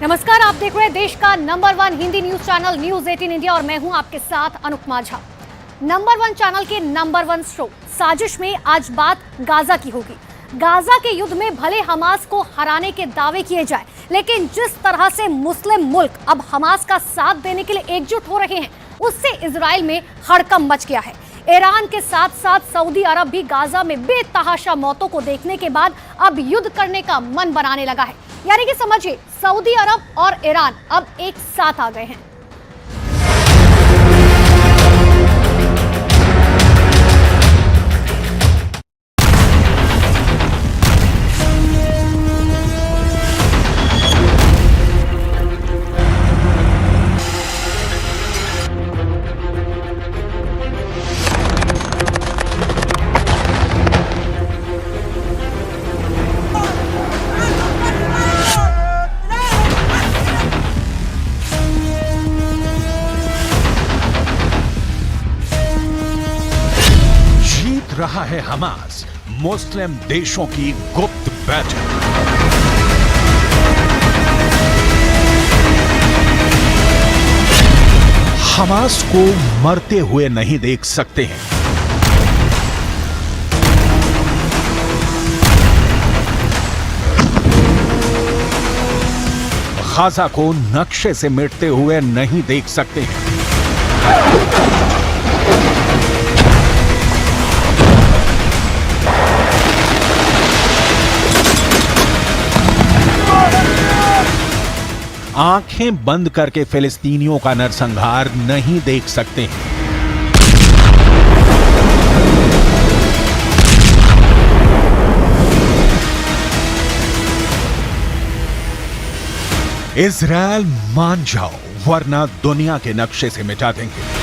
नमस्कार, आप देख रहे हैं देश का number 1 Hindi news channel news 18 India और मैं हूं आपके साथ अनुपमा झा। नंबर 1 चैनल के नंबर 1 शो साजिश में आज बात गाजा की होगी। गाजा के युद्ध में भले हमास को हराने के दावे किए जाए, लेकिन जिस तरह से मुस्लिम मुल्क अब हमास का साथ देने के लिए एकजुट हो रहे हैं, उससे इजराइल में हड़कंप मच गया है। ईरान के साथ साथ सऊदी अरब भी गाजा में बेतहाशा मौतों को देखने के बाद अब युद्ध करने का मन बनाने लगा है। यानी कि समझिए, सऊदी अरब और ईरान अब एक साथ आ गए हैं। रहा है हमास मुस्लिम देशों की गुप्त बैठक। हमास को मरते हुए नहीं देख सकते हैं। गाजा को नक्शे से मिटते हुए नहीं देख सकते हैं। आंखें बंद करके फिलिस्तीनियों का नरसंहार नहीं देख सकते हैं। इजराइल मान जाओ, वरना दुनिया के नक्शे से मिटा देंगे।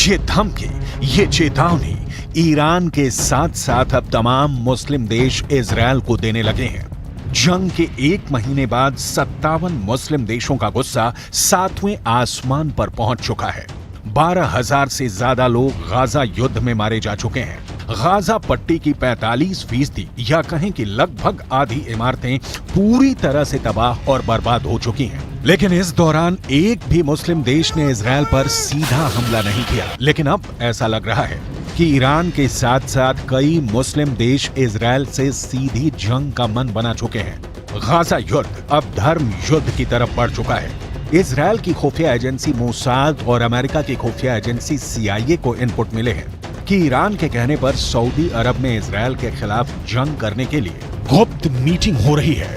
ये धमकी, ये चेतावनी ईरान के साथ साथ अब तमाम मुस्लिम देश इजराइल को देने लगे हैं। जंग के 1 महीने बाद 57 मुस्लिम देशों का गुस्सा 7वें आसमान पर पहुंच चुका है। 12,000 से ज्यादा लोग गाजा युद्ध में मारे जा चुके हैं। गाजा पट्टी की 45% या कहें कि लगभग आधी इमारतें पूरी तरह से तबाह और बर्बाद हो चुकी हैं। लेकिन इस दौरान एक भी मुस्लिम देश ने इजराइल पर सीधा हमला नहीं किया। लेकिन अब ऐसा लग रहा है कि ईरान के साथ साथ कई मुस्लिम देश इजराइल से सीधी जंग का मन बना चुके हैं। गाजा युद्ध अब धर्म युद्ध की तरफ बढ़ चुका है। इजराइल की खुफिया एजेंसी मोसाद और अमेरिका की खुफिया एजेंसी CIA को इनपुट मिले हैं कि ईरान के कहने पर सऊदी अरब में इजराइल के खिलाफ जंग करने के लिए गुप्त मीटिंग हो रही है।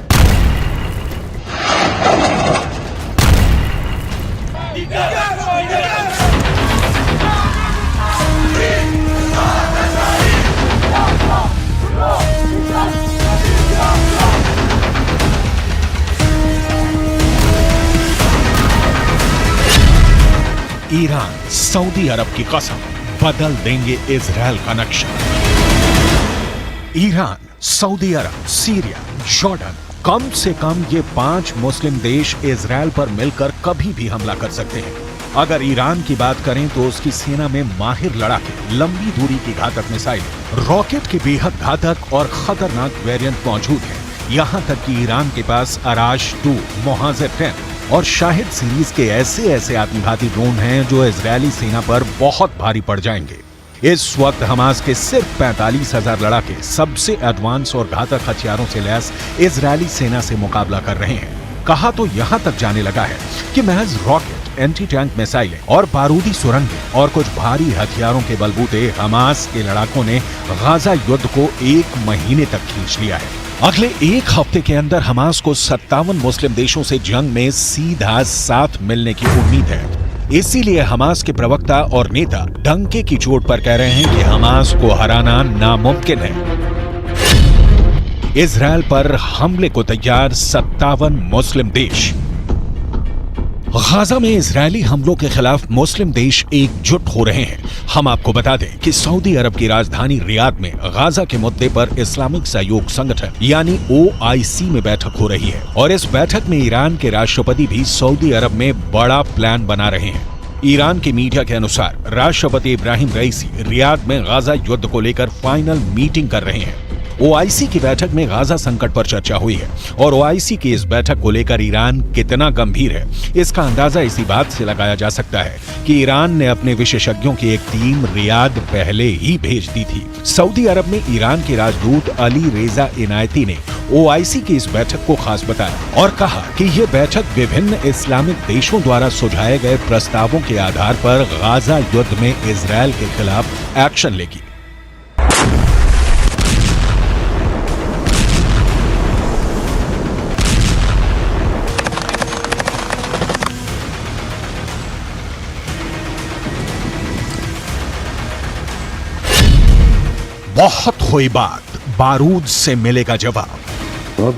ईरान सऊदी अरब की कसम, बदल देंगे इजराइल का नक्शा। ईरान, सऊदी अरब, सीरिया, जॉर्डन, कम से कम ये 5 मुस्लिम देश इजराइल पर मिलकर कभी भी हमला कर सकते हैं। अगर ईरान की बात करें तो उसकी सेना में माहिर लड़ाके, लंबी दूरी की घातक मिसाइल, रॉकेट के बेहद घातक और खतरनाक वेरिएंट मौजूद हैं। यहाँ तक कि ईरान के पास अराश 2, मोहाजिर 10 और शाहिद सीरीज के ऐसे आत्मघाती ड्रोन हैं जो इजरायली सेना पर बहुत भारी पड़ जाएंगे। इस वक्त हमास के सिर्फ 45,000 लड़ाके सबसे एडवांस और घातक हथियारों से लैस इजरायली सेना से मुकाबला कर रहे हैं। कहा तो यहाँ तक जाने लगा है कि महज रॉकेट, एंटी टैंक मिसाइलें और बारूदी सुरंगें और कुछ भारी हथियारों के बलबूते हमास के लड़ाकों ने गाजा युद्ध को 1 महीने तक खींच लिया है। अगले 1 हफ्ते के अंदर हमास को 57 मुस्लिम देशों से जंग में सीधा साथ मिलने की उम्मीद है। इसीलिए हमास के प्रवक्ता और नेता डंके की चोट पर कह रहे हैं कि हमास को हराना नामुमकिन है। इजराइल पर हमले को तैयार 57 मुस्लिम देश। गाजा में इजरायली हमलों के खिलाफ मुस्लिम देश एकजुट हो रहे हैं। हम आपको बता दें कि सऊदी अरब की राजधानी रियाद में गाजा के मुद्दे पर इस्लामिक सहयोग संगठन यानी OIC में बैठक हो रही है और इस बैठक में ईरान के राष्ट्रपति भी सऊदी अरब में बड़ा प्लान बना रहे हैं। ईरान की मीडिया के अनुसार राष्ट्रपति इब्राहिम रईसी रियाद में गाजा युद्ध को लेकर फाइनल मीटिंग कर रहे हैं। ओआईसी की बैठक में गाजा संकट पर चर्चा हुई है और ओआईसी की इस बैठक को लेकर ईरान कितना गंभीर है, इसका अंदाजा इसी बात से लगाया जा सकता है कि ईरान ने अपने विशेषज्ञों की एक टीम रियाद पहले ही भेज दी थी। सऊदी अरब में ईरान के राजदूत अली रेजा इनायती ने ओआईसी की इस बैठक को खास बताया और कहा कि यह बैठक विभिन्न इस्लामिक देशों द्वारा सुझाए गए प्रस्तावों के आधार पर गाजा युद्ध में इजरायल के खिलाफ एक्शन लेगी। बहुत हुई बात, बारूद से मिलेगा जवाब।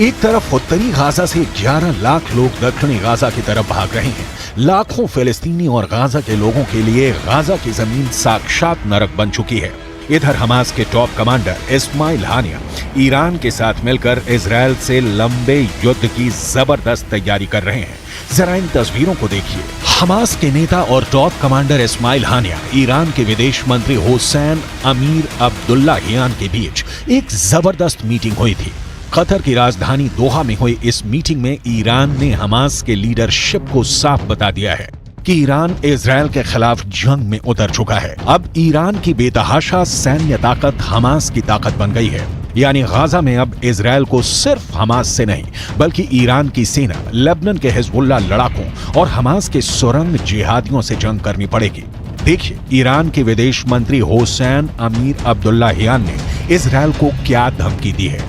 एक तरफ उत्तरी गाजा से 11 लाख लोग दक्षिणी गाजा की तरफ भाग रहे हैं। लाखों फिलिस्तीनी और गाजा के लोगों के लिए गाजा की जमीन साक्षात नरक बन चुकी है। इधर हमास के टॉप कमांडर इस्माइल हानिया ईरान के साथ मिलकर इजरायल से लंबे युद्ध की जबरदस्त तैयारी कर रहे हैं। जरा इन तस्वीरों को देखिए। हमास के नेता और टॉप कमांडर इस्माइल हानिया ईरान के विदेश मंत्री हुसैन अमीर अब्दुल्लाहियान के बीच एक जबरदस्त मीटिंग हुई थी। कतर की राजधानी दोहा में हुई इस मीटिंग में ईरान ने हमास के लीडरशिप को साफ बता दिया है कि ईरान इजरायल के खिलाफ जंग में उतर चुका है। अब ईरान की बेतहाशा सैन्य ताकत हमास की ताकत बन गई है। यानी गाजा में अब इजरायल को सिर्फ हमास से नहीं बल्कि ईरान की सेना, लेबनान के हिजबुल्लाह लड़ाकों और हमास के सुरंग जिहादियों से जंग करनी पड़ेगी। देखिए ईरान के विदेश मंत्री हुसैन अमीर अब्दुल्लाहियान ने इजरायल को क्या धमकी दी है।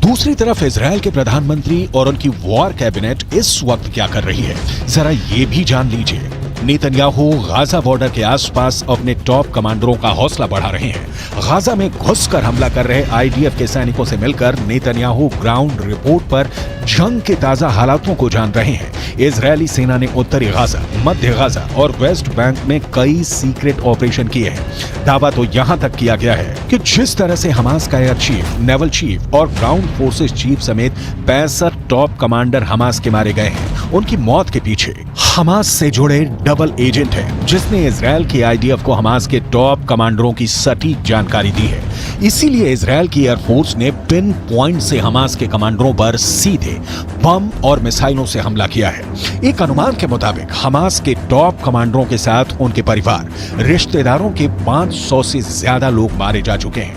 दूसरी तरफ इजरायल के प्रधानमंत्री और उनकी वॉर कैबिनेट इस वक्त क्या कर रही है, जरा ये भी जान लीजिए। नेतन्याहू गाजा बॉर्डर के आसपास अपने टॉप कमांडरों का हौसला बढ़ा रहे हैं। गाजा में घुसकर हमला कर रहे आईडीएफ के सैनिकों से मिलकर नेतन्याहू ग्राउंड रिपोर्ट पर जंग के ताजा हालातों को जान रहे हैं। इजरायली सेना ने उत्तरी गाजा, मध्य गाजा और वेस्ट बैंक में कई सीक्रेट ऑपरेशन किए हैं। दावा तो यहां तक किया गया है कि जिस तरह से हमास का एयर चीफ, नेवल चीफ और ग्राउंड फोर्सेस चीफ समेत 65 टॉप कमांडर हमास के मारे गए हैं, उनकी मौत के पीछे हमास से जुड़े डबल एजेंट है जिसने इजरायल के आईडीएफ को हमास के टॉप कमांडरों की सटीक जानकारी दी है। इसीलिए इजरायल की एयरफोर्स ने पिन पॉइंट से हमास के कमांडरों पर सीधे बम और मिसाइलों से हमला किया है। एक अनुमान के मुताबिक हमास के टॉप कमांडरों के साथ उनके परिवार, रिश्तेदारों के 500 से ज्यादा लोग मारे जा चुके हैं।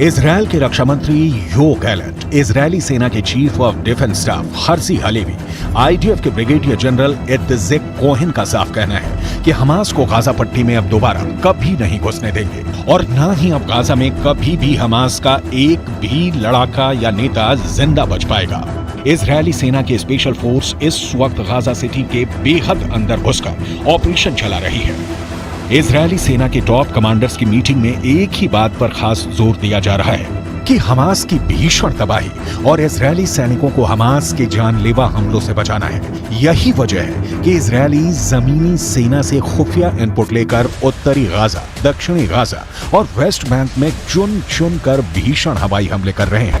इजरायल के रक्षा मंत्री यो गैलेंट, इजरायली सेना के chief of defence staff Herzi Halevi, IDF के ब्रिगेडियर जनरल इत्ज़ेक कोहेन का साफ कहना है कि हमास को गाजा पट्टी में अब दोबारा कभी नहीं घुसने देंगे और न ही अब गाजा में कभी भी हमास का एक भी लड़ाका या नेता जिंदा बच पाएगा। इजरायली सेना की स्पेशल फोर्स इस वक्त गाजा सिटी के बेहद अंदर घुसकर ऑपरेशन चला रही है। इजरायली सेना के टॉप कमांडर्स की मीटिंग में एक ही बात पर खास जोर दिया जा रहा है कि हमास की भीषण तबाही और इजरायली सैनिकों को हमास के जानलेवा हमलों से बचाना है। यही वजह है कि इजरायली जमीनी सेना से खुफिया इनपुट लेकर उत्तरी गाजा, दक्षिणी गाजा और वेस्ट बैंक में चुन चुन कर भीषण हवाई हमले कर रहे हैं।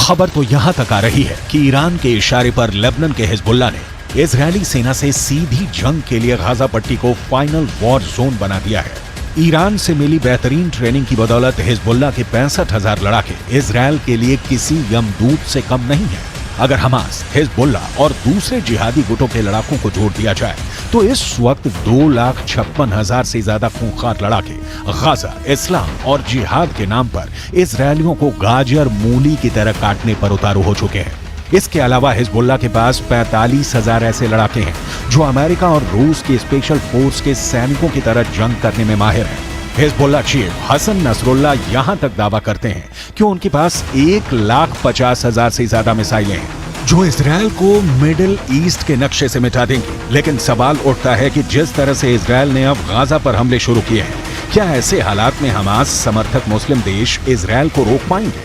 खबर तो यहां तक आ रही है कि ईरान के इशारे पर लेबनान के हिजबुल्लाह ने इजरायली सेना से सीधी जंग के लिए गाजा पट्टी को फाइनल वॉर जोन बना दिया है। ईरान से मिली बेहतरीन ट्रेनिंग की बदौलत हिजबुल्लाह के 65,000 लड़ाके इजरायल के लिए किसी यमदूत से कम नहीं है। अगर हमास, हिजबुल्लाह और दूसरे जिहादी गुटों के लड़ाकों को जोड़ दिया जाए तो इस वक्त 2,56,000 से ज्यादा खूंखार लड़ाके गाजा, इस्लाम और जिहाद के नाम पर इजरायलियों को गाजर मूली की तरह काटने पर उतारू हो चुके हैं। इसके अलावा हिजबुल्लाह के पास 45,000 ऐसे लड़ाके हैं जो अमेरिका और रूस की स्पेशल फोर्स के सैनिकों की तरह जंग करने में माहिर हैं। हिजबुल्लाह चीफ हसन नसरुल्लाह यहां तक दावा करते हैं कि उनके पास 1,50,000 से ज्यादा मिसाइलें हैं जो इजरायल को मिडिल ईस्ट के नक्शे से मिटा देंगी। लेकिन सवाल उठता है कि जिस तरह से इजरायल ने अब गाजा पर हमले शुरू किए हैं, क्या ऐसे हालात में हमास समर्थक मुस्लिम देश इजरायल को रोक पाएंगे?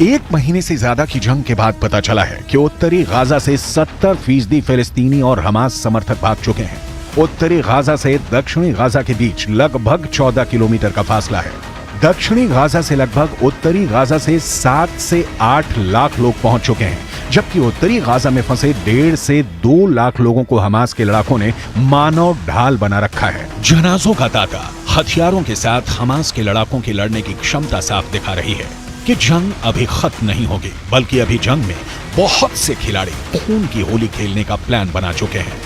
एक महीने से ज्यादा की जंग के बाद पता चला है कि उत्तरी गाजा से 70% फिलिस्तीनी और हमास समर्थक भाग चुके हैं। उत्तरी गाजा से दक्षिणी गाजा के बीच लगभग 14 किलोमीटर का फासला है। दक्षिणी गाजा से लगभग उत्तरी गाजा से 7 से 8 लाख लोग पहुंच चुके हैं, जबकि उत्तरी गाजा में फंसे 1.5 से 2 लाख लोगों को हमास के लड़ाकों ने मानव ढाल बना रखा है। जनाजों का तांता हथियारों के साथ हमास के लड़ाकों की लड़ने की क्षमता साफ दिखा रही है कि जंग अभी खत्म नहीं होगी, बल्कि अभी जंग में बहुत से खिलाड़ी खून की होली खेलने का प्लान बना चुके हैं।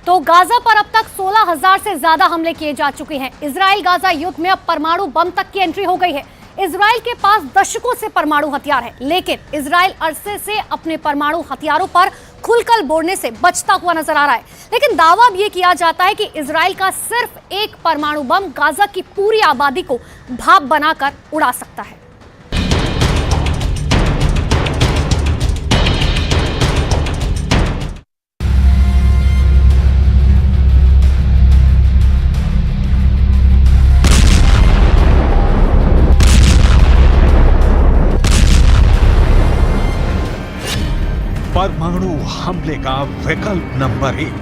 तो गाजा पर अब तक 16,000 से ज्यादा हमले किए जा चुके हैं। इजराइल गाजा युद्ध में अब परमाणु बम तक की एंट्री हो गई है। इजराइल के पास दशकों से परमाणु हथियार है, लेकिन इजराइल अरसे से अपने परमाणु हथियारों पर खुलकर बोलने से बचता हुआ नजर आ रहा है। लेकिन दावा भी ये किया जाता है कि इजराइल का सिर्फ एक परमाणु बम गाजा की पूरी आबादी को भाप बनाकर उड़ा सकता है। परमाणु हमले का विकल्प नंबर 1।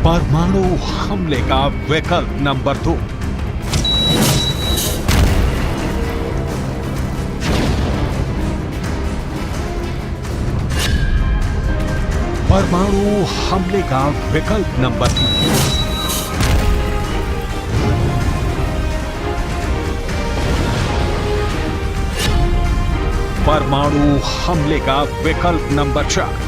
परमाणु हमले का विकल्प नंबर 2। परमाणु हमले का विकल्प नंबर 3। परमाणु हमले का विकल्प नंबर 4।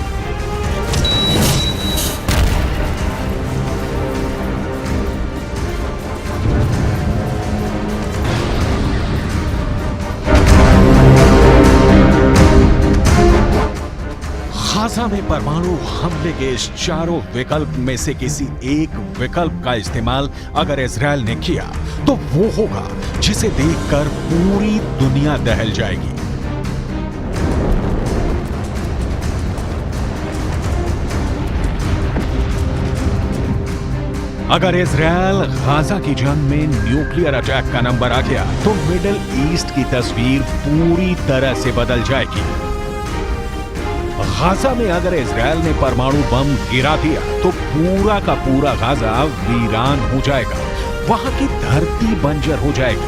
गाजा में परमाणु हमले के इस चारों विकल्प में से किसी एक विकल्प का इस्तेमाल अगर इजरायल ने किया तो वो होगा जिसे देखकर पूरी दुनिया दहल जाएगी। अगर इजरायल गाजा की जंग में न्यूक्लियर अटैक का नंबर आ गया तो मिडिल ईस्ट की तस्वीर पूरी तरह से बदल जाएगी। गाजा में अगर इजरायल ने परमाणु बम गिरा दिया तो पूरा का पूरा गाजा वीरान हो जाएगा, वहां की धरती बंजर हो जाएगी।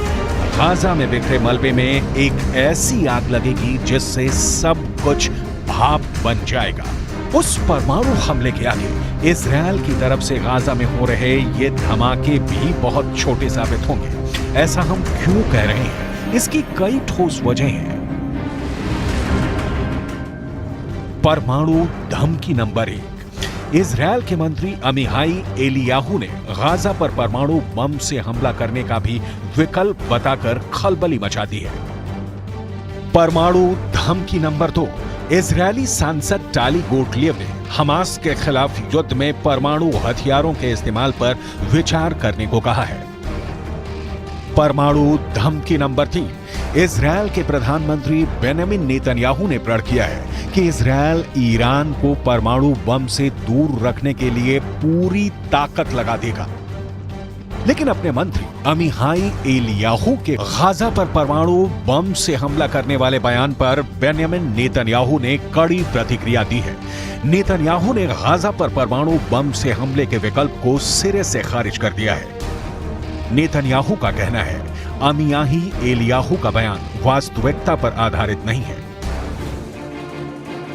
गाजा में बिखरे मलबे में एक ऐसी आग लगेगी जिससे सब कुछ भाप बन जाएगा। उस परमाणु हमले के आगे इजरायल की तरफ से गाजा में हो रहे ये धमाके भी बहुत छोटे साबित होंगे। ऐसा हम क्यों कह रहे हैं? इसकी कई ठोस वजह हैं। परमाणु धमकी नंबर 1। इजरायल के मंत्री अमीहाई एलियाहू ने गाजा पर परमाणु बम से हमला करने का भी विकल्प बताकर खलबली मचा दी है। परमाणु धमकी नंबर 2। इजरायली सांसद टाली गोटलिएव ने हमास के खिलाफ युद्ध में परमाणु हथियारों के इस्तेमाल पर विचार करने को कहा है। परमाणु धमकी नंबर 3। इजरायल के प्रधानमंत्री बेंजामिन नेतन्याहू ने प्रण किया है कि इजरायल ईरान को परमाणु बम से दूर रखने के लिए पूरी ताकत लगा देगा। लेकिन अपने मंत्री अमीहाई एलियाहू के गाजा पर परमाणु बम से हमला करने वाले बयान पर बेंजामिन नेतन्याहू ने कड़ी प्रतिक्रिया दी है। नेतन्याहू ने गाजा पर परमाणु बम से हमले के विकल्प को सिरे से खारिज कर दिया है। नेतन्याहू का कहना है, अमीयाही एलियाहू का बयान वास्तविकता पर आधारित नहीं है।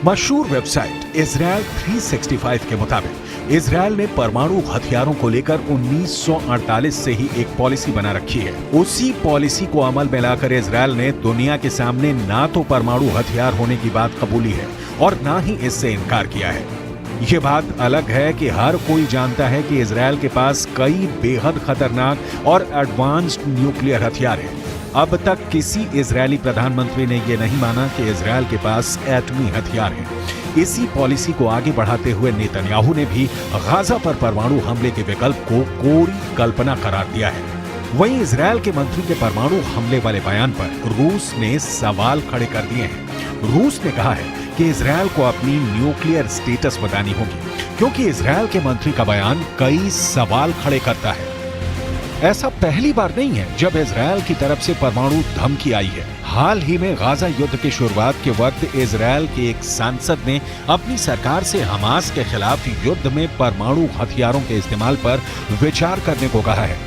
मशहूर वेबसाइट इजरायल 365 के मुताबिक इजरायल ने परमाणु हथियारों को लेकर 1948 से ही एक पॉलिसी बना रखी है। उसी पॉलिसी को अमल में लाकर इजरायल ने दुनिया के सामने ना तो परमाणु हथियार होने की बात कबूली है और ना ही इससे इनकार किया है। ये बात अलग है कि हर कोई जानता है कि इजरायल के पास कई बेहद खतरनाक और एडवांस्ड न्यूक्लियर हथियार हैं। अब तक किसी इजरायली प्रधानमंत्री ने यह नहीं माना कि इजरायल के पास एटमी हथियार हैं। इसी पॉलिसी को आगे बढ़ाते हुए नेतन्याहू ने भी गाजा पर परमाणु हमले के विकल्प को कोरी कल्पना करार दिया है। वहीं इजरायल के मंत्री के परमाणु हमले वाले बयान पर रूस ने सवाल खड़े कर दिए हैं। रूस ने कहा है कि इजरायल को अपनी न्यूक्लियर स्टेटस बतानी होगी, क्योंकि इजरायल के मंत्री का बयान कई सवाल खड़े करता है। ऐसा पहली बार नहीं है जब इजरायल की तरफ से परमाणु धमकी आई है। हाल ही में गाजा युद्ध की शुरुआत के वक्त इजरायल के एक सांसद ने अपनी सरकार से हमास के खिलाफ युद्ध में परमाणु हथियारों के इस्तेमाल पर विचार करने को कहा है।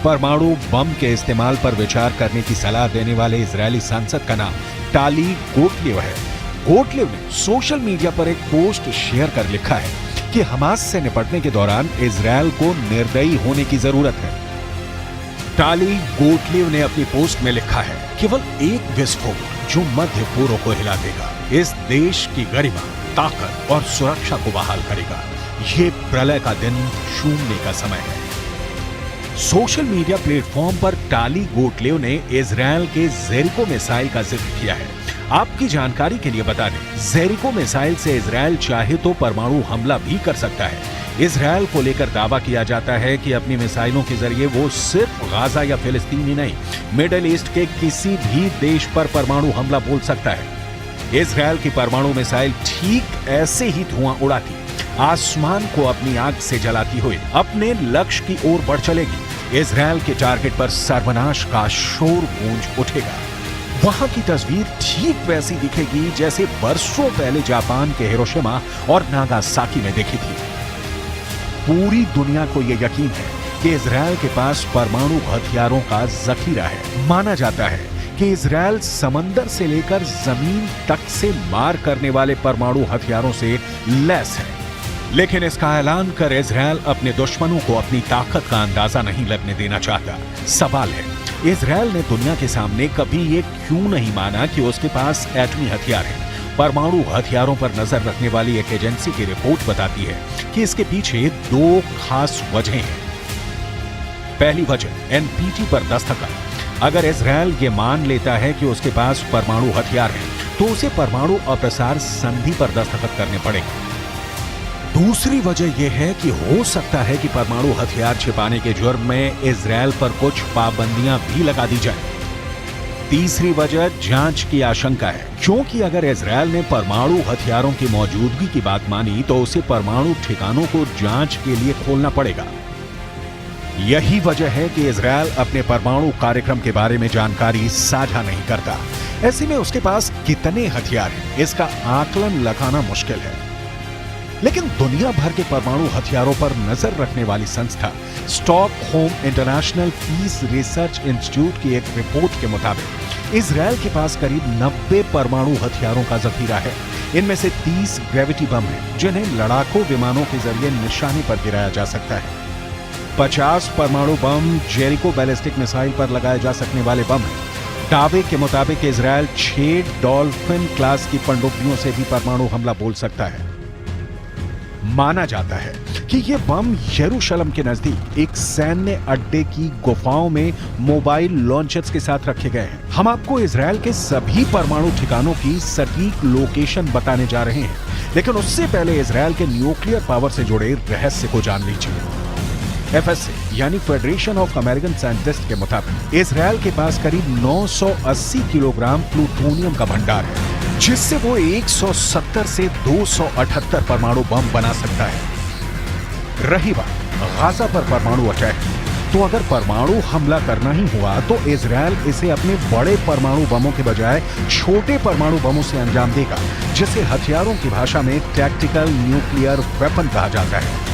परमाणु बम के इस्तेमाल पर विचार करने की सलाह देने वाले इजरायली सांसद का नाम टाली गोटलिएव है। गोटलिएव ने सोशल मीडिया पर एक पोस्ट शेयर कर लिखा है कि हमास से निपटने के दौरान इजरायल को निर्दयी होने की जरूरत है। टाली गोटलिएव ने अपनी पोस्ट में लिखा है, केवल एक विस्फोट जो मध्य पूर्व को हिला देगा, इस देश की गरिमा, ताकत और सुरक्षा को बहाल करेगा। ये प्रलय का दिन छूमने का समय है। सोशल मीडिया प्लेटफॉर्म पर टाली गोटलिएव ने इजरायल के जेरिको मिसाइल का जिक्र किया है। आपकी जानकारी के लिए बता दें, जेरिको मिसाइल से इजरायल चाहे तो परमाणु हमला भी कर सकता है। इजरायल को लेकर दावा किया जाता है कि अपनी मिसाइलों के जरिए वो सिर्फ गाजा या फिलिस्तीन ही नहीं, मिडिल ईस्ट के किसी भी देश पर परमाणु हमला बोल सकता है। इजरायल की परमाणु मिसाइल ठीक ऐसे ही धुआं उड़ाती, आसमान को अपनी आग से जलाती हुई अपने लक्ष्य की ओर बढ़ चलेगी। इजरायल के टारगेट पर सर्वनाश का शोर गूंज उठेगा। वहां की तस्वीर ठीक वैसी दिखेगी जैसे बरसों पहले जापान के हिरोशिमा और नागासाकी में देखी थी। पूरी दुनिया को यह यकीन है कि इजरायल के पास परमाणु हथियारों का जखीरा है। माना जाता है कि इजरायल समंदर से लेकर जमीन तक से मार करने वाले परमाणु हथियारों से लैस है। लेकिन इसका ऐलान कर इजरायल अपने दुश्मनों को अपनी ताकत का अंदाजा नहीं लगने देना चाहता। सवाल है, इजरायल ने दुनिया के सामने कभी ये क्यों नहीं माना कि उसके पास एटमी हथियार है? परमाणु हथियारों पर नजर रखने वाली एक एजेंसी की रिपोर्ट बताती है कि इसके पीछे दो खास वजहें हैं। पहली वजह, एनपीटी पर दस्तखत। अगर इजरायल ये मान लेता है कि उसके पास परमाणु हथियार है, तो उसे परमाणु अप्रसार संधि पर दस्तखत करने पड़ेंगे। दूसरी वजह यह है कि हो सकता है कि परमाणु हथियार छिपाने के जुर्म में इजरायल पर कुछ पाबंदियां भी लगा दी जाए। तीसरी वजह जांच की आशंका है, क्योंकि अगर इजरायल ने परमाणु हथियारों की मौजूदगी की बात मानी तो उसे परमाणु ठिकानों को जांच के लिए खोलना पड़ेगा। यही वजह है कि इजरायल अपने परमाणु कार्यक्रम के बारे में जानकारी साझा नहीं करता। ऐसे में उसके पास कितने हथियार हैं, इसका आकलन लगाना मुश्किल है। लेकिन दुनिया भर के परमाणु हथियारों पर नजर रखने वाली संस्था Stockholm International Peace Research Institute की एक रिपोर्ट के मुताबिक इजरायल के पास करीब 90 परमाणु हथियारों का जखीरा है। इनमें से 30 ग्रेविटी बम हैं, जिन्हें लड़ाकू विमानों के जरिए निशाने पर गिराया जा सकता है। 50 परमाणु बम जेरिको बैलिस्टिक मिसाइल पर लगाए जा सकने वाले बम हैं। दावे के मुताबिक इजरायल 6 डॉल्फिन क्लास की पनडुब्बियों से भी परमाणु हमला बोल सकता है। माना जाता है कि ये बम यरूशलेम के नजदीक एक सैन्य अड्डे की गुफाओं में मोबाइल लॉन्चर्स के साथ रखे गए हैं। हम आपको इजरायल के सभी परमाणु ठिकानों की सटीक लोकेशन बताने जा रहे हैं, लेकिन उससे पहले इजरायल के न्यूक्लियर पावर से जुड़े रहस्य को जान लीजिए। FSA यानी फेडरेशन ऑफ अमेरिकन साइंटिस्ट के मुताबिक इजरायल के पास करीब 980 किलोग्राम प्लूटोनियम का भंडार है, जिससे वो 170 से 278 परमाणु बम बना सकता है। रही बात गाजा पर परमाणु अटैक, तो अगर परमाणु हमला करना ही हुआ तो इजरायल इसे अपने बड़े परमाणु बमों के बजाय छोटे परमाणु बमों से अंजाम देगा, जिसे हथियारों की भाषा में टैक्टिकल न्यूक्लियर वेपन कहा जाता है।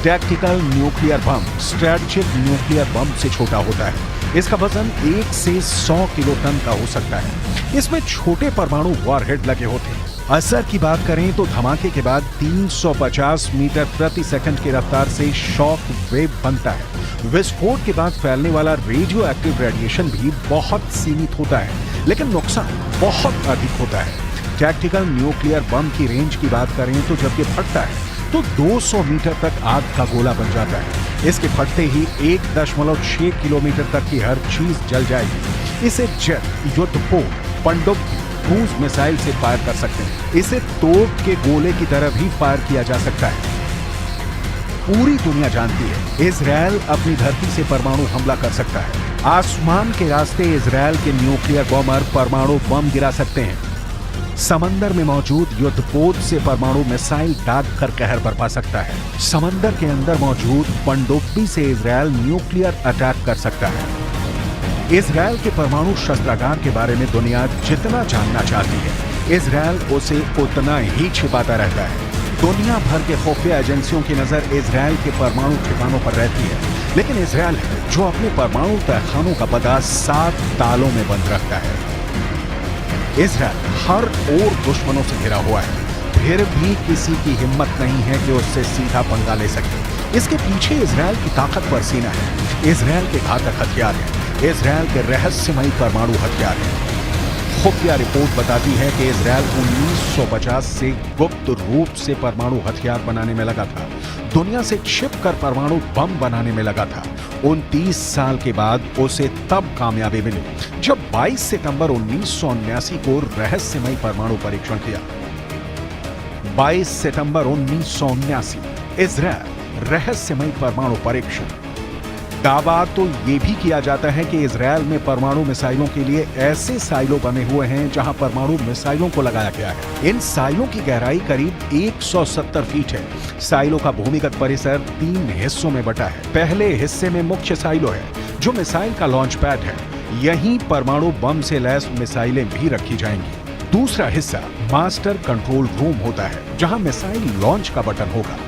Tactical nuclear bomb strategic nuclear bomb से छोटा होता है। इसका वजन 1 से 100 किलोटन का हो सकता है। इसमें छोटे परमाणु वॉरहेड लगे होते हैं। असर की बात करें तो धमाके के बाद 350 मीटर प्रति सेकंड की रफ्तार से शॉक वेव बनता है। विस्फोट के बाद फैलने वाला रेडियो एक्टिव रेडिएशन भी बहुत सीमित होता है, लेकिन नुकसान बहुत अधिक होता है। टैक्टिकल न्यूक्लियर बम की रेंज की बात करें तो जब ये फटता है तो 200 मीटर तक आग का गोला बन जाता है। इसके फटते ही 1.6 किलोमीटर तक की हर चीज जल जाएगी। इसे जेट, युद्धपोत, पनडुब्बी, क्रूज मिसाइल से फायर कर सकते हैं। इसे तोप के गोले की तरह भी फायर किया जा सकता है। पूरी दुनिया जानती है इजरायल अपनी धरती से परमाणु हमला कर सकता है। आसमान के रास्ते इजरायल के न्यूक्लियर बॉम्बर परमाणु बम गिरा सकते हैं। समंदर में मौजूद युद्धपोत से परमाणु मिसाइल दागकर कहर बरपा सकता है। समंदर के अंदर मौजूद पनडुब्बी से इजरायल न्यूक्लियर अटैक कर सकता है। इजरायल के परमाणु शस्त्रागार के बारे में दुनिया जितना जानना चाहती है, इजरायल उसे उतना ही छिपाता रहता है। दुनिया भर के खुफिया एजेंसियों की नजर इजरायल के परमाणु ठिकानों पर रहती है, लेकिन इजरायल है जो अपने परमाणु तहखानों का पता 7 तालों में बंद रखता है। इजरायल हर ओर दुश्मनों से घिरा हुआ है, फिर भी किसी की हिम्मत नहीं है कि उससे सीधा पंगा ले सके। इसके पीछे इजरायल की ताकतवर सेना है, इजरायल के घातक हथियार है, इजरायल के रहस्यमयी परमाणु हथियार है। खुफिया रिपोर्ट बताती है कि इजरायल 1950 से गुप्त रूप से परमाणु हथियार बनाने में लगा था, दुनिया से छिपकर परमाणु बम बनाने में लगा था। 29 साल के बाद उसे तब कामयाबी मिली जब 22 सितंबर 1979 को रहस्यमयी परमाणु परीक्षण किया। 22 सितंबर 1979 इजरायल रहस्यमयी परमाणु परीक्षण। दावा तो यह भी किया जाता है कि इजरायल में परमाणु मिसाइलों के लिए ऐसे साइलो बने हुए हैं जहां परमाणु मिसाइलों को लगाया गया है। इन साइलों की गहराई करीब 170 फीट है। साइलों का भूमिगत परिसर 3 हिस्सों में बटा है। पहले हिस्से में मुख्य साइलो है जो मिसाइल का लॉन्च पैड है। यहीं परमाणु बम से लैस मिसाइलें भी रखी जाएंगी। दूसरा हिस्सा मास्टर कंट्रोल रूम होता है जहां मिसाइल लॉन्च का बटन होगा।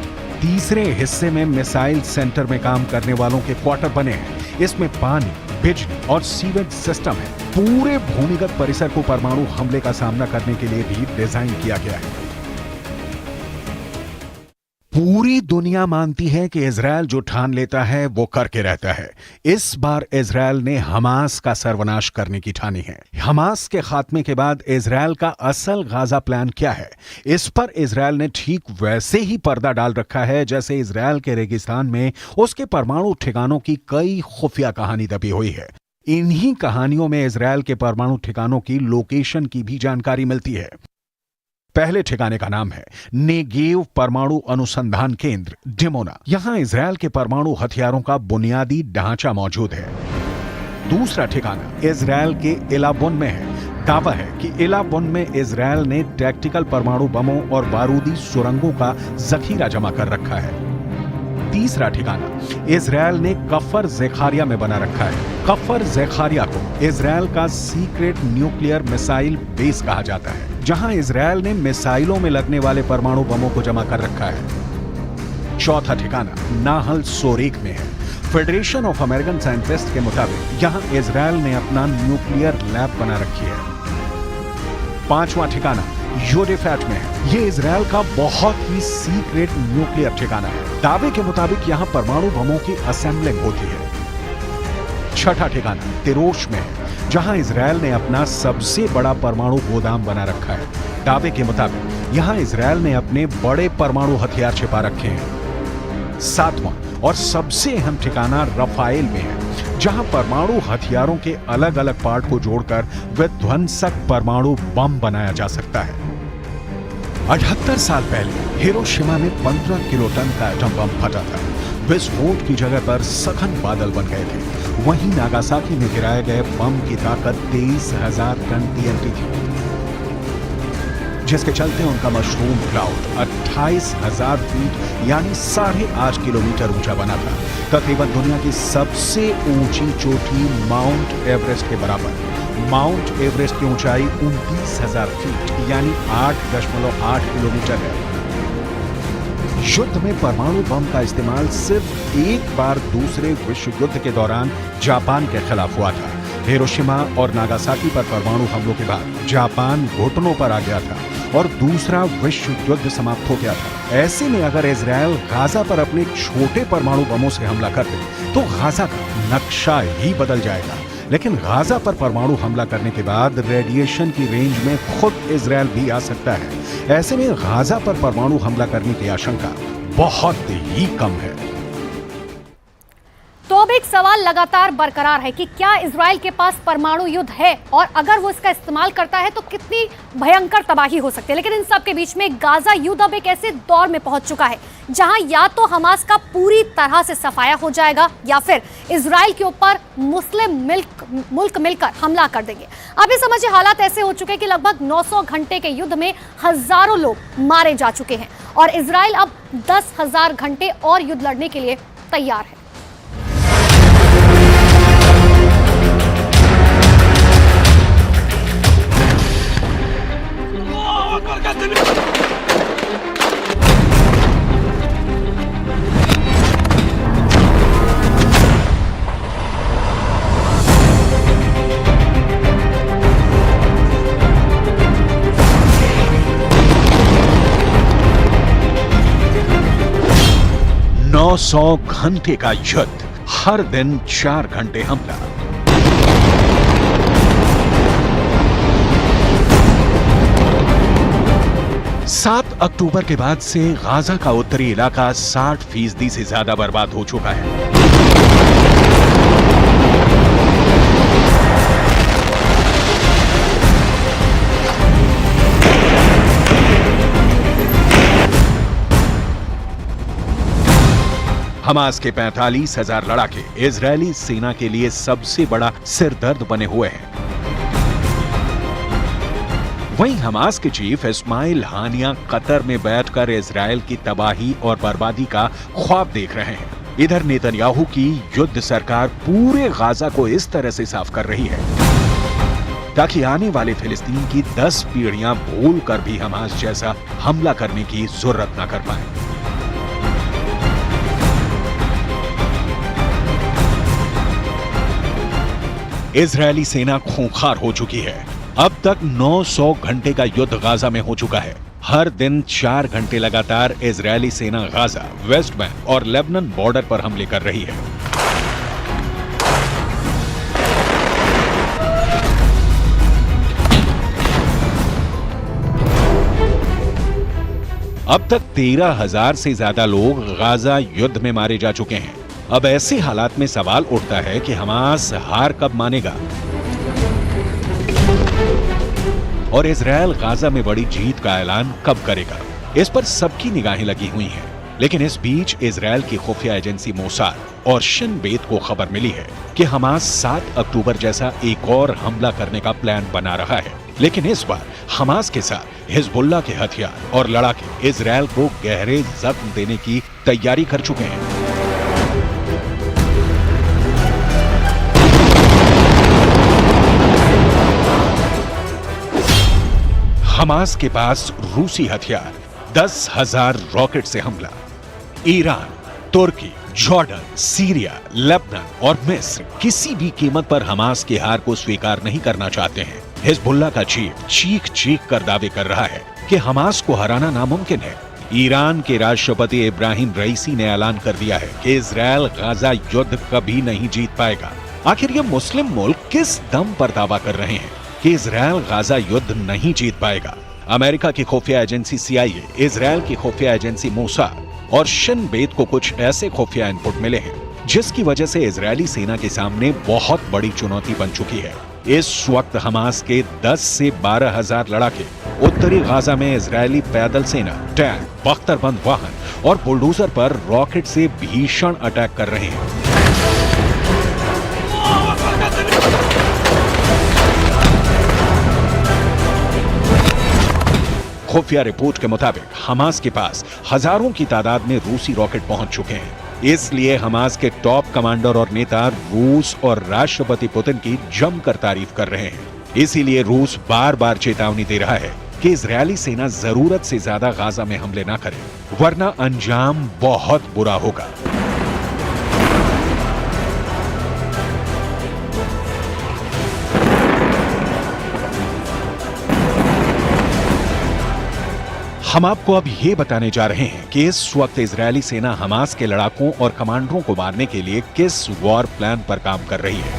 तीसरे हिस्से में मिसाइल सेंटर में काम करने वालों के क्वार्टर बने हैं। इसमें पानी, बिजली और सीवेज सिस्टम है। पूरे भूमिगत परिसर को परमाणु हमले का सामना करने के लिए भी डिजाइन किया गया है। पूरी दुनिया मानती है कि इजरायल जो ठान लेता है वो करके रहता है। इस बार इजरायल ने हमास का सर्वनाश करने की ठानी है। हमास के खात्मे के बाद इजरायल का असल गाजा प्लान क्या है, इस पर इजरायल ने ठीक वैसे ही पर्दा डाल रखा है जैसे इजरायल के रेगिस्तान में उसके परमाणु ठिकानों की कई खुफिया कहानी दबी हुई है। इन्हीं कहानियों में इजरायल के परमाणु ठिकानों की लोकेशन की भी जानकारी मिलती है। पहले ठिकाने का नाम है नेगेव परमाणु अनुसंधान केंद्र, डिमोना। यहां इजरायल के परमाणु हथियारों का बुनियादी ढांचा मौजूद है। दूसरा ठिकाना इजरायल के इलाबुन में है। दावा है कि इलाबुन में इजरायल ने टैक्टिकल परमाणु बमों और बारूदी सुरंगों का जखीरा जमा कर रखा है। तीसरा ठिकाना इजरायल ने कफर ज़ेखारिया में बना रखा है। कफर ज़ेखारिया को इजरायल का सीक्रेट न्यूक्लियर मिसाइल बेस कहा जाता है, जहां इजरायल ने मिसाइलों में लगने वाले परमाणु बमों को जमा कर रखा है। चौथा ठिकाना नाहल सोरेक में है। फेडरेशन ऑफ अमेरिकन साइंटिस्ट के मुताबिक यहां इजरायल ने अपना न्यूक्लियर लैब बना रखी है। पांचवा ठिकाना योडेफेट में है। ये इजराइल का बहुत ही सीक्रेट न्यूक्लियर ठिकाना है। दावे के मुताबिक यहाँ परमाणु बमों की असेंबलिंग होती है। छठा ठिकाना तिरोश में है, जहां इजराइल ने अपना सबसे बड़ा परमाणु गोदाम बना रखा है। दावे के मुताबिक यहां इजराइल ने अपने बड़े परमाणु हथियार छिपा रखे हैं। सातवां और सबसे अहम ठिकाना रफाएल में है, जहां परमाणु हथियारों के अलग अलग पार्ट को जोड़कर विध्वंसक परमाणु बम बनाया जा सकता है। 78 साल पहले हिरोशिमा में 15 किलोटन का एटम बम फटा था। विस्फोट की जगह पर सघन बादल बन गए थे। वहीं नागासाकी में गिराए गए बम की ताकत 23,000 टन TNT थी, जिसके चलते उनका मशरूम क्लाउड 28,000 फीट यानी 8.5 किलोमीटर ऊंचा बना था। तकरीबन दुनिया की सबसे ऊंची चोटी माउंट एवरेस्ट के बराबर। माउंट एवरेस्ट की ऊंचाई 29,000 फीट यानी 8.8 किलोमीटर है। युद्ध में परमाणु बम का इस्तेमाल सिर्फ एक बार दूसरे विश्व युद्ध के दौरान जापान के खिलाफ हुआ था। हिरोशिमा और नागासाकी पर परमाणु हमलों के बाद जापान घुटनों पर आ गया था और दूसरा विश्व युद्ध समाप्त हो गया था। ऐसे में अगर इजराइल गाजा पर अपने छोटे परमाणु बमों से हमला कर दे तो गाजा का नक्शा ही बदल जाएगा। लेकिन गाजा पर परमाणु हमला करने के बाद रेडिएशन की रेंज में खुद इजराइल भी आ सकता है। ऐसे में गाजा पर परमाणु हमला करने की आशंका बहुत ही कम है। तो अब एक सवाल लगातार बरकरार है कि क्या इजराइल के पास परमाणु युद्ध है, और अगर वो इसका इस्तेमाल करता है तो कितनी भयंकर तबाही हो सकती है। लेकिन इन सब के बीच में गाजा युद्ध अब एक ऐसे दौर में पहुंच चुका है जहां या तो हमास का पूरी तरह से सफाया हो जाएगा या फिर इजराइल के ऊपर मुस्लिम मुल्क मिलकर हमला कर देंगे। अभी समझिए हालात ऐसे हो चुके हैं कि लगभग 900 घंटे के युद्ध में हजारों लोग मारे जा चुके हैं और इजराइल अब 10,000 घंटे और युद्ध लड़ने के लिए तैयार है। नौ 900 घंटे का युद्ध, हर दिन 4 घंटे हमला। सात अक्टूबर के बाद से गाजा का उत्तरी इलाका 60% से ज्यादा बर्बाद हो चुका है। हमास के 45,000 लड़ाके इजरायली सेना के लिए सबसे बड़ा सिरदर्द बने हुए हैं। वहीं हमास के चीफ इस्माइल हानिया कतर में बैठकर इजरायल की तबाही और बर्बादी का ख्वाब देख रहे हैं। इधर नेतन्याहू की युद्ध सरकार पूरे गाजा को इस तरह से साफ कर रही है ताकि आने वाले फिलिस्तीन की 10 पीढ़ियां भूल कर भी हमास जैसा हमला करने की जरूरत न कर पाए। इजरायली सेना खूंखार हो चुकी है। अब तक 900 घंटे का युद्ध गाजा में हो चुका है। हर दिन 4 घंटे लगातार इजरायली सेना गाजा, वेस्ट बैंक और लेबनान बॉर्डर पर हमले कर रही है। अब तक 13,000 से ज्यादा लोग गाजा युद्ध में मारे जा चुके हैं। अब ऐसे हालात में सवाल उठता है कि हमास हार कब मानेगा और इजरायल गाजा में बड़ी जीत का ऐलान कब करेगा। इस पर सबकी निगाहें लगी हुई हैं। लेकिन इस बीच इजरायल की खुफिया एजेंसी मोसाद और शिन बेत को खबर मिली है कि हमास 7 अक्टूबर जैसा एक और हमला करने का प्लान बना रहा है। लेकिन इस बार हमास के साथ हिजबुल्लाह के हथियार और लड़ाके इजरायल को गहरे जख्म देने की तैयारी कर चुके हैं। हमास के पास रूसी हथियार, 10,000 रॉकेट से हमला। ईरान, तुर्की, जॉर्डन, सीरिया, लेबनान और मिस्र किसी भी कीमत पर हमास की हार को स्वीकार नहीं करना चाहते हैं। हिजबुल्लाह का चीफ चीख चीख कर दावे कर रहा है कि हमास को हराना नामुमकिन है। ईरान के राष्ट्रपति इब्राहिम रईसी ने ऐलान कर दिया है कि इजरायल गाजा युद्ध कभी नहीं जीत पाएगा। आखिर ये मुस्लिम मुल्क किस दम पर दावा कर रहे हैं कि इजरायल गाजा युद्ध नहीं जीत पाएगा? अमेरिका की खुफिया एजेंसी CIA, इजरायल की खुफिया एजेंसी मोसाद और शिन बेत को कुछ ऐसे खुफिया इनपुट मिले हैं जिसकी वजह से इजरायली सेना के सामने बहुत बड़ी चुनौती बन चुकी है। इस वक्त हमास के 10 से 12 हजार लड़ाके उत्तरी गाजा में इजरायली पैदल सेना, टैंक, बख्तरबंद वाहन और बुलडोजर पर रॉकेट से भीषण अटैक कर रहे हैं। खुफिया रिपोर्ट के मुताबिक हमास के पास हजारों की तादाद में रूसी रॉकेट पहुंच चुके हैं। इसलिए हमास के टॉप कमांडर और नेता रूस और राष्ट्रपति पुतिन की जमकर तारीफ कर रहे हैं। इसीलिए रूस बार बार चेतावनी दे रहा है कि इजरायली सेना जरूरत से ज्यादा गाजा में हमले ना करे, वरना अंजाम बहुत बुरा होगा। हम आपको अब ये बताने जा रहे हैं कि इस वक्त इजरायली सेना हमास के लड़ाकों और कमांडरों को मारने के लिए किस वॉर प्लान पर काम कर रही है।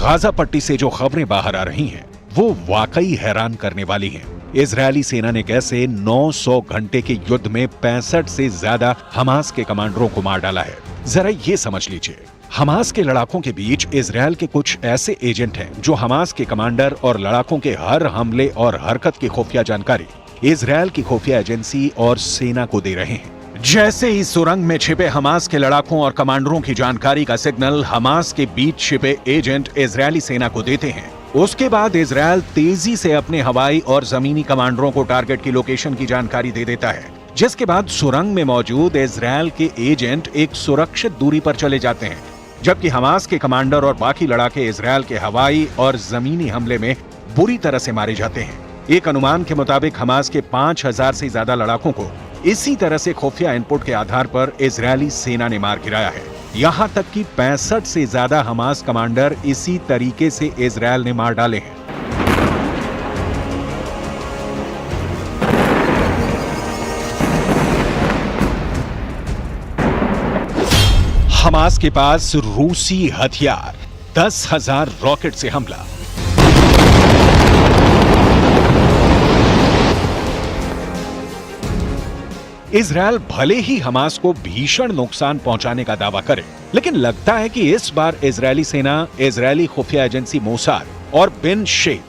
गाजा पट्टी से जो खबरें बाहर आ रही हैं, वो वाकई हैरान करने वाली हैं। इजरायली सेना ने कैसे 900 घंटे के युद्ध में 65 से ज्यादा हमास के कमांडरों को मार डाला है, जरा ये समझ लीजिए। हमास के लड़ाकों के बीच इजरायल के कुछ ऐसे एजेंट हैं जो हमास के कमांडर और लड़ाकों के हर हमले और हरकत की खुफिया जानकारी इजरायल की खुफिया एजेंसी और सेना को दे रहे हैं। जैसे ही सुरंग में छिपे हमास के लड़ाकों और कमांडरों की जानकारी का सिग्नल हमास के बीच छिपे एजेंट इजरायली सेना को देते हैं, उसके बाद इजरायल तेजी से अपने हवाई और जमीनी कमांडरों को टारगेट की लोकेशन की जानकारी दे देता है, जिसके बाद सुरंग में मौजूद इजरायल के एजेंट एक सुरक्षित दूरी पर चले जाते हैं, जबकि हमास के कमांडर और बाकी लड़ाके इजरायल के हवाई और जमीनी हमले में बुरी तरह से मारे जाते हैं। एक अनुमान के मुताबिक हमास के 5000 से ज्यादा लड़ाकों को इसी तरह से खुफिया इनपुट के आधार पर इजरायली सेना ने मार गिराया है। यहां तक कि 65 से ज्यादा हमास कमांडर इसी तरीके से इजरायल ने मार डाले हैं। हमास के पास रूसी हथियार, 10,000 रॉकेट से हमला। इजरायल भले ही हमास को भीषण नुकसान पहुंचाने का दावा करे, लेकिन लगता है कि इस बार इजरायली सेना, इजरायली खुफिया एजेंसी मोसाद और बिन शेख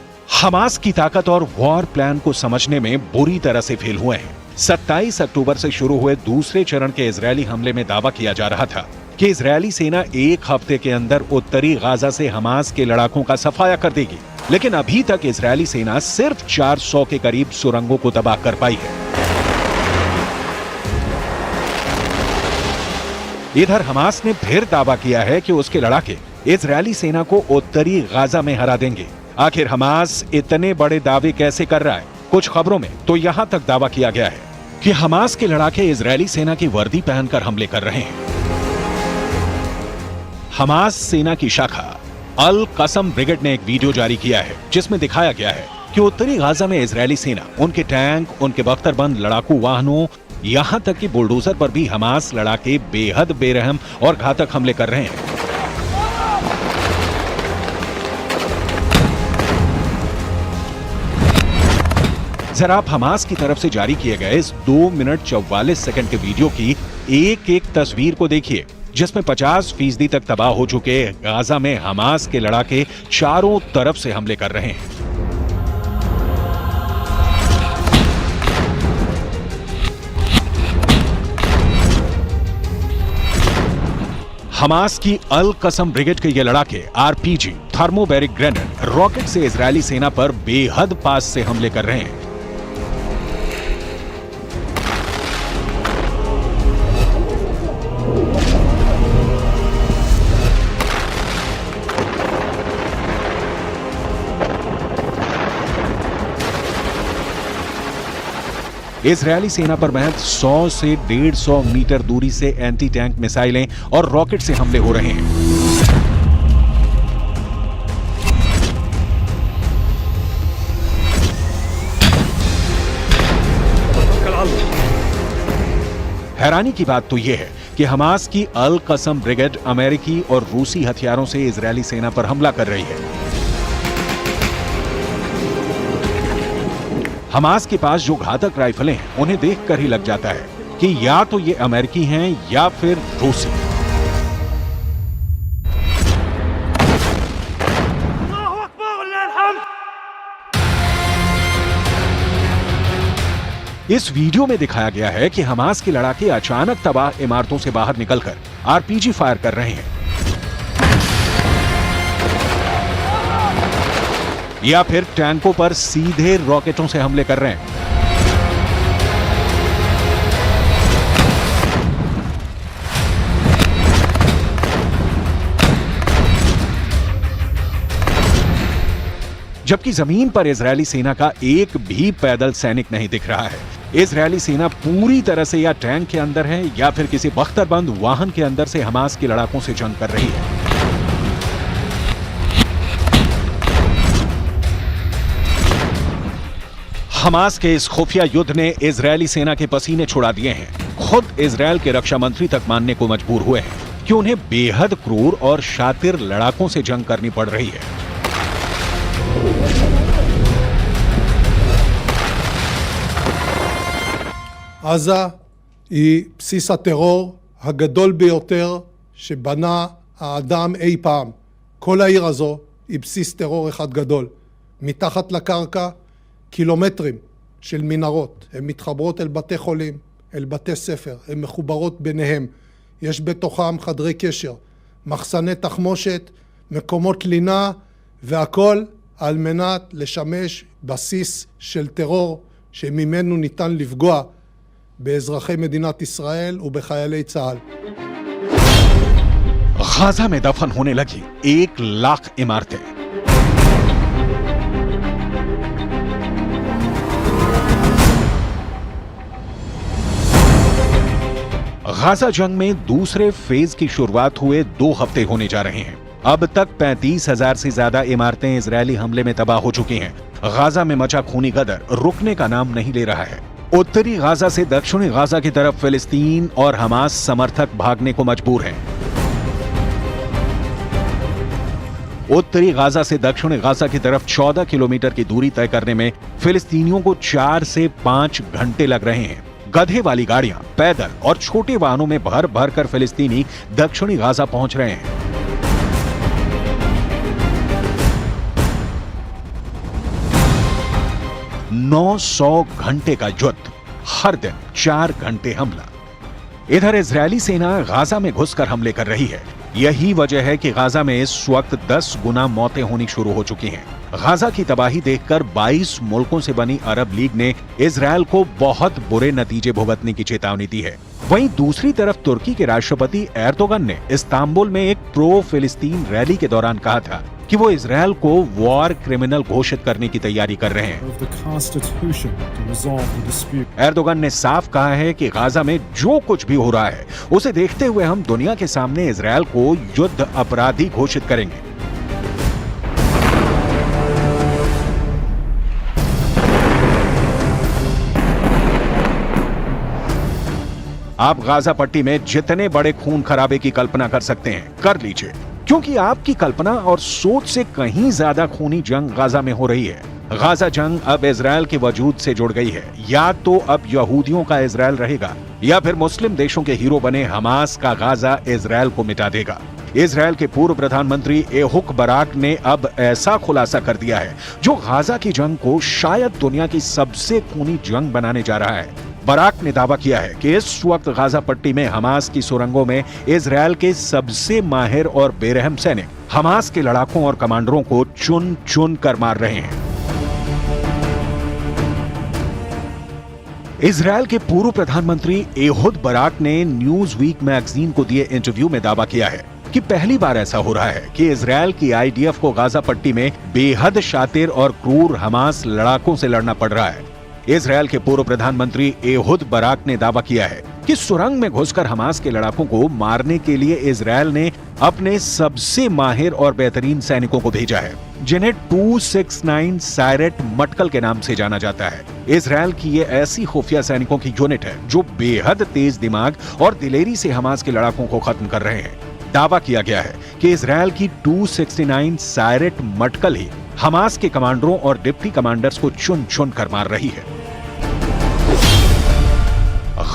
हमास की ताकत और वॉर प्लान को समझने में बुरी तरह से फेल हुए हैं। 27 अक्टूबर से शुरू हुए दूसरे चरण के इजरायली हमले में दावा किया जा रहा था कि इजरायली सेना एक हफ्ते के अंदर उत्तरी गाजा से हमास के लड़ाकों का सफाया कर देगी, लेकिन अभी तक इजरायली सेना सिर्फ 400 के करीब सुरंगों को तबाह कर पाई है। इधर हमास ने फिर दावा किया है कि उसके लड़ाके इजरायली सेना को उत्तरी गाजा में हरा देंगे। आखिर हमास इतने बड़े दावे कैसे कर रहा है? कुछ खबरों में तो यहां तक दावा किया गया है कि हमास के लड़ाके इजरायली सेना की वर्दी पहनकर हमले कर रहे हैं। हमास सेना की शाखा अल कसम ब्रिगेड ने एक वीडियो जारी किया है जिसमें दिखाया गया है कि उत्तरी गाजा में इजरायली सेना उनके टैंक, उनके बख्तरबंद लड़ाकू वाहनों, यहां तक कि बुलडोजर पर भी हमास लड़ाके बेहद बेरहम और घातक हमले कर रहे हैं। जरा आप हमास की तरफ से जारी किए गए इस 2 मिनट 44 सेकंड के वीडियो की एक एक तस्वीर को देखिए, जिसमें 50% तक तबाह हो चुके गाजा में हमास के लड़ाके चारों तरफ से हमले कर रहे हैं। हमास की अल कसम ब्रिगेड के ये लड़ाके RPG, थर्मोबैरिक ग्रेनेड, रॉकेट से इजरायली सेना पर बेहद पास से हमले कर रहे हैं। इजरायली सेना पर महज 100 से 150 मीटर दूरी से एंटी टैंक मिसाइलें और रॉकेट से हमले हो रहे हैं। हैरानी की बात तो यह है कि हमास की अल कसम ब्रिगेड अमेरिकी और रूसी हथियारों से इजरायली सेना पर हमला कर रही है। हमास के पास जो घातक राइफलें हैं उन्हें देखकर ही लग जाता है कि या तो ये अमेरिकी हैं या फिर रूसी। इस वीडियो में दिखाया गया है कि हमास के लड़ाके अचानक तबाह इमारतों से बाहर निकलकर आरपीजी फायर कर रहे हैं या फिर टैंकों पर सीधे रॉकेटों से हमले कर रहे हैं। जबकि जमीन पर इजरायली सेना का एक भी पैदल सैनिक नहीं दिख रहा है। इजरायली सेना पूरी तरह से या टैंक के अंदर है या फिर किसी बख्तरबंद वाहन के अंदर से हमास के लड़ाकों से जंग कर रही है। हमास के इस खुफिया युद्ध ने इजरायली सेना के पसीने छुड़ा दिए हैं। खुद इजरायल के रक्षा मंत्री तक मानने को मजबूर हुए हैं कि उन्हें बेहद क्रूर और शातिर लड़ाकों से जंग करनी पड़ रही है। עזה היא בסיס הטרור הגדול ביותר שבנה האדם אי פעם. כל העיר הזו היא בסיס טרור אחד גדול. מתחת לקרקע קילומטרים של מנהרות. הן מתחברות אל בתי חולים, אל בתי ספר, הן מחוברות ביניהם. יש בתוכם חדרי קשר, מחסני תחמושת, מקומות לינה, והכל על מנת לשמש בסיס של טרור שממנו ניתן לפגוע באזרחי מדינת ישראל ובחיילי צה"ל. गाजा में दफन होने लगी 1 लाख इमारतें। गाजा जंग में दूसरे फेज की शुरुआत हुए 2 हफ्ते होने जा रहे हैं। अब तक 35,000 से ज्यादा इमारतें इजरायली हमले में तबाह हो चुकी हैं। गाजा में मचा खूनी गदर रुकने का नाम नहीं ले रहा है। उत्तरी गाजा से दक्षिणी गाजा की तरफ फिलिस्तीन और हमास समर्थक भागने को मजबूर हैं। उत्तरी गाजा से दक्षिणी गाजा की तरफ 14 किलोमीटर की दूरी तय करने में फिलिस्तीनियों को 4 से 5 घंटे लग रहे हैं। गधे वाली गाड़ियां, पैदल और छोटे वाहनों में भर भर कर फिलिस्तीनी दक्षिणी गाजा पहुंच रहे हैं। $900 घंटे का युद्ध, हर दिन 4 घंटे हमला। इधर इजरायली सेना गाजा में घुसकर हमले कर रही है। यही वजह है कि गाजा में इस वक्त 10 गुना मौतें होनी शुरू हो चुकी हैं। गाजा की तबाही देखकर 22 मुल्कों से बनी अरब लीग ने इजरायल को बहुत बुरे नतीजे भुगतने की चेतावनी दी है। वहीं दूसरी तरफ तुर्की के राष्ट्रपति एर्दोगन ने इस्तांबुल में एक प्रो फिलिस्तीन रैली के दौरान कहा था कि वो इजरायल को वॉर क्रिमिनल घोषित करने की तैयारी कर रहे हैं। एर्दोगन ने साफ कहा है कि गाजा में जो कुछ भी हो रहा है उसे देखते हुए हम दुनिया के सामने इजरायल को युद्ध अपराधी घोषित करेंगे। आप गाजा पट्टी में जितने बड़े खून खराबे की कल्पना कर सकते हैं कर लीजिए, क्योंकि आपकी कल्पना और सोच से कहीं ज्यादा खूनी जंग गाजा में हो रही है। गाजा जंग अब इजरायल के वजूद से जुड़ गई है। या तो अब यहूदियों का इजरायल रहेगा या फिर मुस्लिम देशों के हीरो बने हमास का गाजा इजरायल को मिटा देगा। इजरायल के पूर्व प्रधानमंत्री एहुक बराक ने अब ऐसा खुलासा कर दिया है जो गाजा की जंग को शायद दुनिया की सबसे खूनी जंग बनाने जा रहा है। बराक ने दावा किया है कि इस वक्त गाजा पट्टी में हमास की सुरंगों में इजरायल के सबसे माहिर और बेरहम सैनिक हमास के लड़ाकों और कमांडरों को चुन चुन कर मार रहे हैं। इजरायल के पूर्व प्रधानमंत्री एहुद बराक ने न्यूज वीक मैगजीन को दिए इंटरव्यू में दावा किया है कि पहली बार ऐसा हो रहा है कि इजरायल की आईडीएफ को गाजा पट्टी में बेहद शातिर और क्रूर हमास लड़ाकों से लड़ना पड़ रहा है। इजरायल के पूर्व प्रधानमंत्री एहुद बराक ने दावा किया है कि सुरंग में घुसकर हमास के लड़ाकों को मारने के लिए इजरायल ने अपने सबसे माहिर और बेहतरीन सैनिकों को भेजा है, जिन्हें 269 सायरेट मटकल के नाम से जाना जाता है। इजरायल की ये ऐसी खुफिया सैनिकों की यूनिट है जो बेहद तेज दिमाग और दिलेरी से हमास के लड़ाकों को खत्म कर रहे हैं। दावा किया गया है कि इजरायल की 269 सायरेट मटकल ही हमास के कमांडरों और डिप्टी कमांडर्स को चुन चुन कर मार रही है।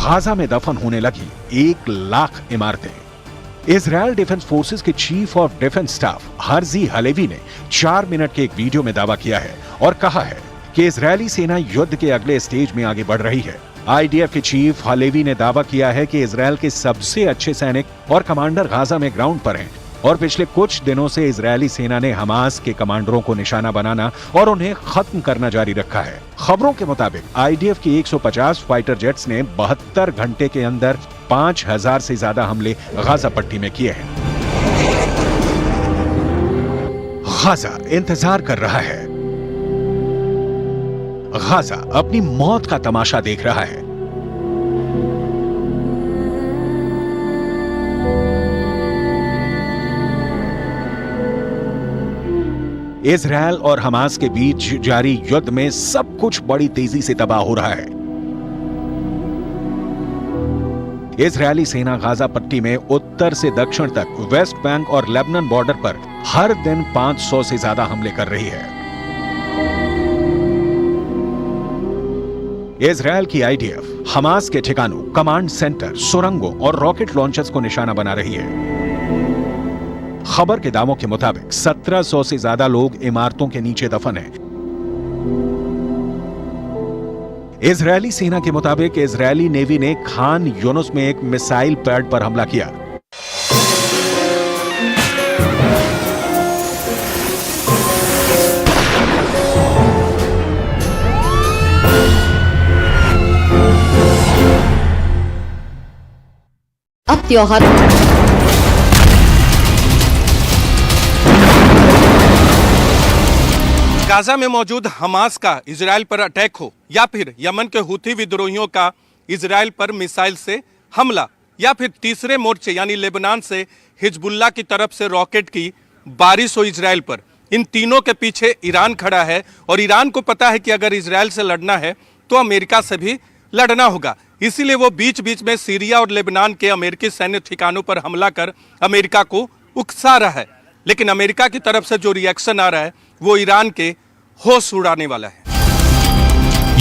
गाजा में दफन होने लगी 1 लाख इमारतें। इजरायल डिफेंस फोर्सेस के chief of defence staff Herzi Halevi ने 4 मिनट के एक वीडियो में दावा किया है और कहा है कि इजरायली सेना युद्ध के अगले स्टेज में आगे बढ़ रही है। आईडीएफ के चीफ हलेवी ने दावा किया है कि इजरायल के सबसे अच्छे सैनिक और कमांडर गाजा में ग्राउंड पर हैं और पिछले कुछ दिनों से इजरायली सेना ने हमास के कमांडरों को निशाना बनाना और उन्हें खत्म करना जारी रखा है। खबरों के मुताबिक आईडीएफ की 150 फाइटर जेट्स ने 72 घंटे के अंदर 5000 से ज्यादा हमले गाजा पट्टी में किए हैं। गाजा इंतजार कर रहा है। गाजा अपनी मौत का तमाशा देख रहा है। इजरायल और हमास के बीच जारी युद्ध में सब कुछ बड़ी तेजी से तबाह हो रहा है। इजरायली सेना गाजा पट्टी में उत्तर से दक्षिण तक वेस्ट बैंक और लेबनान बॉर्डर पर हर दिन 500 से ज्यादा हमले कर रही है। इजरायल की आईडीएफ हमास के ठिकानों, कमांड सेंटर, सुरंगों और रॉकेट लॉन्चर्स को निशाना बना रही है। खबर के दावों के मुताबिक 1700 से ज्यादा लोग इमारतों के नीचे दफन हैं। इजरायली सेना के मुताबिक इजरायली नेवी ने खान यूनुस में एक मिसाइल पैड पर हमला किया। अब त्योहार गाजा में मौजूद हमास का इजरायल पर अटैक हो या फिर यमन के हुथी विद्रोहियों का इजरायल पर मिसाइल से हमला या फिर तीसरे मोर्चे यानी लेबनान से हिजबुल्लाह की तरफ से रॉकेट की बारिश हो इजरायल पर, इन तीनों के पीछे ईरान खड़ा है और ईरान को पता है कि अगर इजरायल से लड़ना है तो अमेरिका से भी लड़ना होगा। इसीलिए वो बीच बीच में सीरिया और लेबनान के अमेरिकी सैन्य ठिकानों पर हमला कर अमेरिका को उकसा रहा है। लेकिन अमेरिका की तरफ से जो रिएक्शन आ रहा है वो ईरान के होश उड़ाने वाला है।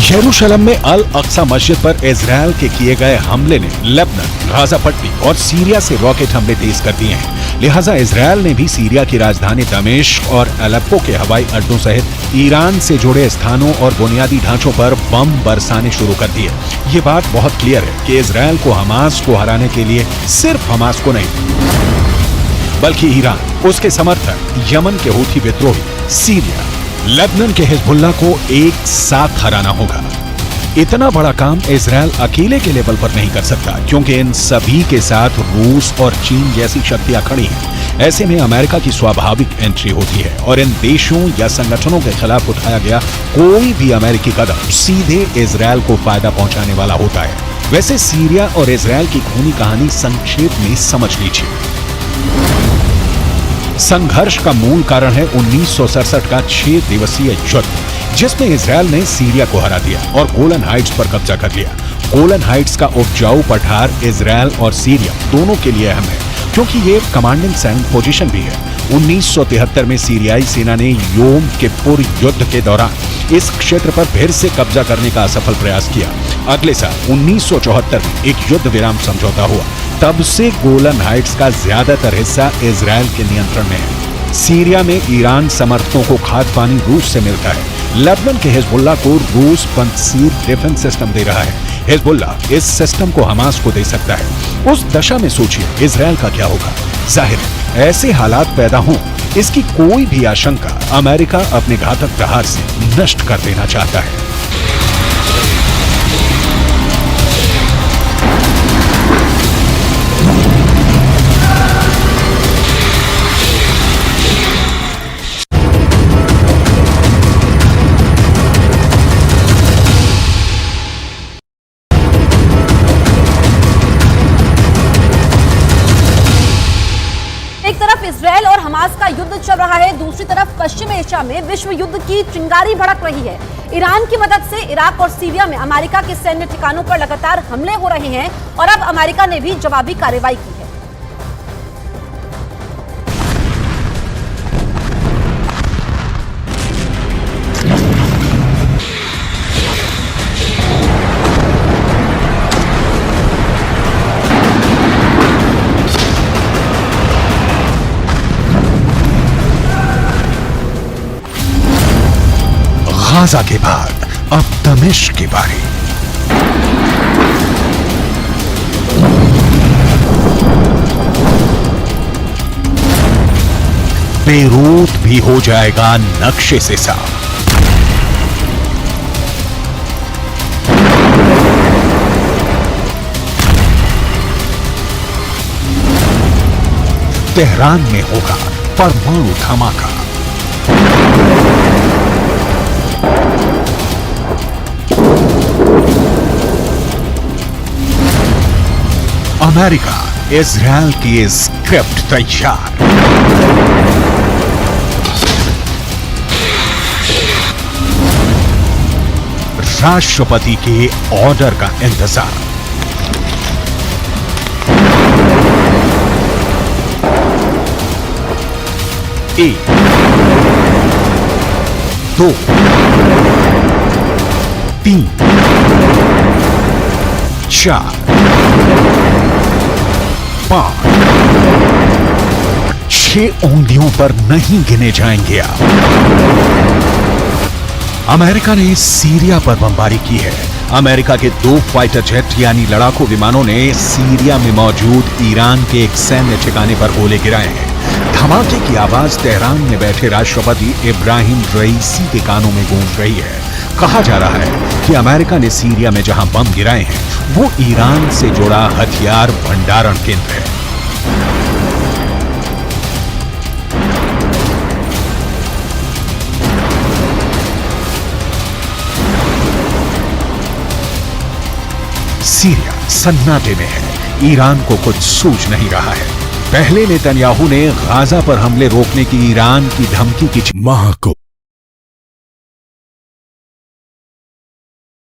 यरूशलेम में अल अक्सा मस्जिद पर इजरायल के किए गए हमले ने लेबनान, गाजा पट्टी और सीरिया से रॉकेट हमले तेज कर दिए हैं। लिहाजा इजरायल ने भी सीरिया की राजधानी दमिश्क और अलेप्पो के हवाई अड्डों सहित ईरान से जुड़े स्थानों और बुनियादी ढांचों पर बम बरसाने शुरू कर दिए। ये बात बहुत क्लियर है कि इजरायल को हमास को हराने के लिए सिर्फ हमास को नहीं बल्कि ईरान, उसके समर्थक, यमन के हूथी विद्रोही, सीरिया, लेबनान के हिजबुल्लाह को एक साथ हराना होगा। इतना बड़ा काम इजरायल अकेले के लेवल पर नहीं कर सकता क्योंकि इन सभी के साथ रूस और चीन जैसी शक्तियां खड़ी हैं। ऐसे में अमेरिका की स्वाभाविक एंट्री होती है और इन देशों या संगठनों के खिलाफ उठाया गया कोई भी अमेरिकी कदम सीधे इजरायल को फायदा पहुंचाने वाला होता है। वैसे सीरिया और इजरायल की खूनी कहानी संक्षेप में समझ लीजिए। संघर्ष का मूल कारण है 1967 का 6 दिवसीय युद्ध, जिसमें इजरायल ने सीरिया को हरा दिया और गोलन हाइट्स पर कब्जा कर लिया। गोलन हाइट्स का उपजाऊ पठार इजरायल और सीरिया दोनों के लिए अहम है क्योंकि ये कमांडिंग सेंट पोजीशन भी है। 1973 में सीरियाई सेना ने योम किप्पुर युद्ध के दौरान इस क्षेत्र पर फिर से कब्जा करने का असफल प्रयास किया। अगले साल 1974 में एक युद्ध विराम समझौता हुआ। तब से गोलन हाइट्स का ज्यादातर हिस्सा इजरायल के नियंत्रण में है। सीरिया में ईरान समर्थकों को खाद्य पानी रूस से मिलता है। लेबनान के हिजबुल्लाह को रूस पंसीर डिफेंस सिस्टम दे रहा है। हिजबुल्लाह इस सिस्टम को हमास को दे सकता है। उस दशा में सोचिए इजरायल का क्या होगा। जाहिर है ऐसे हालात पैदा हों इसकी कोई भी आशंका अमेरिका अपने घातक प्रहार से नष्ट कर देना चाहता है। का युद्ध चल रहा है, दूसरी तरफ पश्चिमी एशिया में विश्व युद्ध की चिंगारी भड़क रही है। ईरान की मदद से इराक और सीरिया में अमेरिका के सैन्य ठिकानों पर लगातार हमले हो रहे हैं और अब अमेरिका ने भी जवाबी कार्रवाई की है। गाजा के बाद अब दमिश्क की बारी। बेरूत भी हो जाएगा नक्शे से साफ। तेहरान में होगा परमाणु धमाका। अमेरिका इजरायल की स्क्रिप्ट तैयार। राष्ट्रपति के ऑर्डर का इंतजार। एक, दो, तीन, चार, 5, 6 उंगलियों पर नहीं गिने जाएंगे आप। अमेरिका ने सीरिया पर बमबारी की है। अमेरिका के 2 फाइटर जेट यानी लड़ाकू विमानों ने सीरिया में मौजूद ईरान के एक सैन्य ठिकाने पर गोले गिराए हैं। धमाके की आवाज तेहरान में बैठे राष्ट्रपति इब्राहिम रईसी के कानों में गूंज रही है। कहा जा रहा है कि अमेरिका ने सीरिया में जहां बम गिराए हैं वो ईरान से जुड़ा हथियार भंडारण केंद्र है। सीरिया सन्नाटे में है। ईरान को कुछ सूझ नहीं रहा है। पहले नेतन्याहू ने गाजा पर हमले रोकने की ईरान की धमकी की माह को